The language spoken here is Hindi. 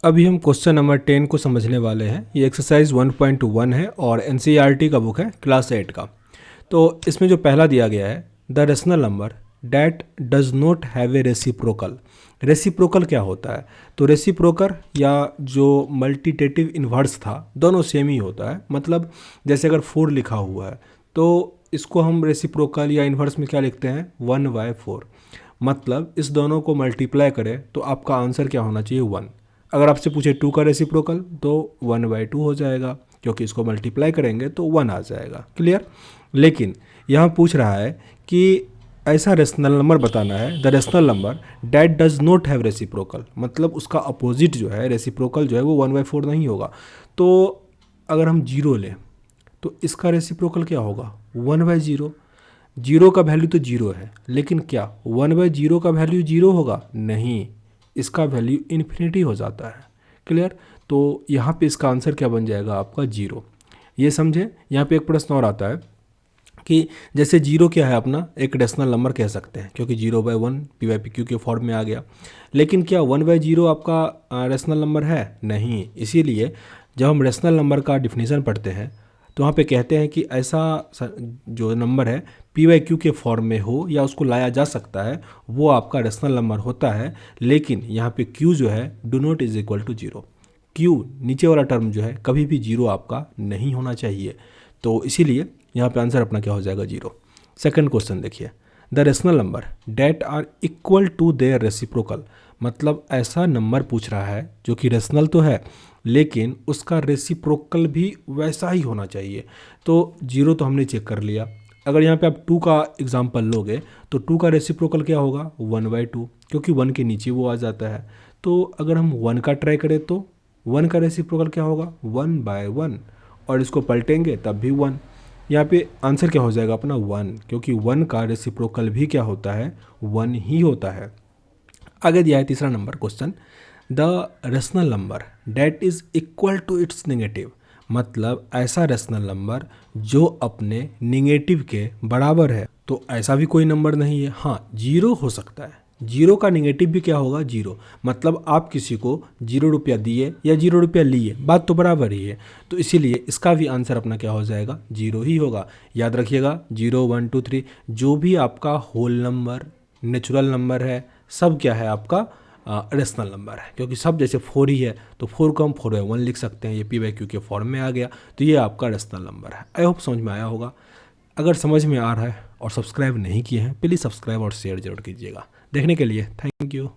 अभी हम क्वेश्चन नंबर 10 को समझने वाले हैं। ये एक्सरसाइज 1.1 है और एनसीईआरटी का बुक है क्लास 8 का। तो इसमें जो पहला दिया गया है, the rational number that does not have a reciprocal. Reciprocal क्या होता है? तो रेसिप्रोकल या जो मल्टीटेटिव इन्वर्स था, दोनों सेम ही होता है। मतलब जैसे अगर 4 लिखा हुआ है तो इसको हम रेसिप्रोकल या इन्वर्स में क्या लिखते हैं? 1/4। मतलब इस दोनों को मल्टीप्लाई करें तो आपका आंसर क्या होना चाहिए? 1। अगर आपसे पूछे 2 का रेसिप्रोकल तो 1/2 हो जाएगा, क्योंकि इसको मल्टीप्लाई करेंगे तो 1 आ जाएगा। क्लियर? लेकिन यहाँ पूछ रहा है कि ऐसा रेशनल नंबर बताना है, the rational number that does not have reciprocal. मतलब उसका अपोजिट जो है, रेसिप्रोकल जो है, वो 1/4 नहीं होगा। तो अगर हम 0 लें तो इसका रेसिप्रोकल क्या होगा? 1/0। 0 का वैल्यू तो 0 है, लेकिन क्या 1/0 का वैल्यू 0 होगा? नहीं, इसका वैल्यू इन्फिनिटी हो जाता है। क्लियर? तो यहाँ पे इसका आंसर क्या बन जाएगा आपका? 0। ये समझे? यहाँ पे एक प्रश्न और आता है कि जैसे 0 क्या है अपना एक रेशनल नंबर कह सकते हैं, क्योंकि 0/1 p/pq के फॉर्म में आ गया। लेकिन क्या 1/0 आपका रेशनल नंबर है? नहीं। इसीलिए जब हम रेशनल नंबर का डिफिनीशन पढ़ते हैं तो वहाँ पे कहते हैं कि ऐसा जो नंबर है p/q के फॉर्म में हो या उसको लाया जा सकता है, वो आपका रेशनल नंबर होता है। लेकिन यहाँ पे q जो है do not is equal to 0। q नीचे वाला टर्म जो है कभी भी 0 आपका नहीं होना चाहिए। तो इसीलिए यहाँ पे आंसर अपना क्या हो जाएगा? 0। सेकंड क्वेश्चन देखिए, the rational number that are equal to their reciprocal. मतलब ऐसा नंबर पूछ रहा है जो कि रेशनल तो है, लेकिन उसका रेसिप्रोकल भी वैसा ही होना चाहिए। तो 0 तो हमने चेक कर लिया। अगर यहाँ पे आप 2 का एग्जाम्पल लोगे तो 2 का रेसिप्रोकल क्या होगा? 1/2, क्योंकि 1 के नीचे वो आ जाता है। तो अगर हम 1 का ट्राई करें तो 1 का रेसिप्रोकल क्या होगा? 1/1, और इसको पलटेंगे तब भी 1। यहाँ पे आंसर क्या हो जाएगा अपना? 1, क्योंकि 1 का रेसिप्रोकल भी क्या होता है? 1 ही होता है। आगे दिया है तीसरा number question, the rational number that is equal to its negative. मतलब ऐसा रेशनल नंबर जो अपने निगेटिव के बराबर है। तो ऐसा भी कोई नंबर नहीं है। हाँ, 0 हो सकता है। 0 का निगेटिव भी क्या होगा? 0। मतलब आप किसी को 0 रुपया दिए या 0 रुपया लिए, बात तो बराबर ही है। तो इसीलिए इसका भी आंसर अपना क्या हो जाएगा? 0 ही होगा। याद रखिएगा, 0, 1, 2, 3 जो भी आपका होल नंबर, नेचुरल नंबर है, सब क्या है आपका? रेशनल नंबर है। क्योंकि सब जैसे 4 ही है तो 4 को हम 4/1 लिख सकते हैं। ये p/q के फॉर्म में आ गया। तो ये आपका रेशनल नंबर है। आई होप समझ में आया होगा। अगर समझ में आ रहा है और सब्सक्राइब नहीं किए हैं, प्लीज़ सब्सक्राइब और शेयर जरूर कीजिएगा। देखने के लिए थैंक यू।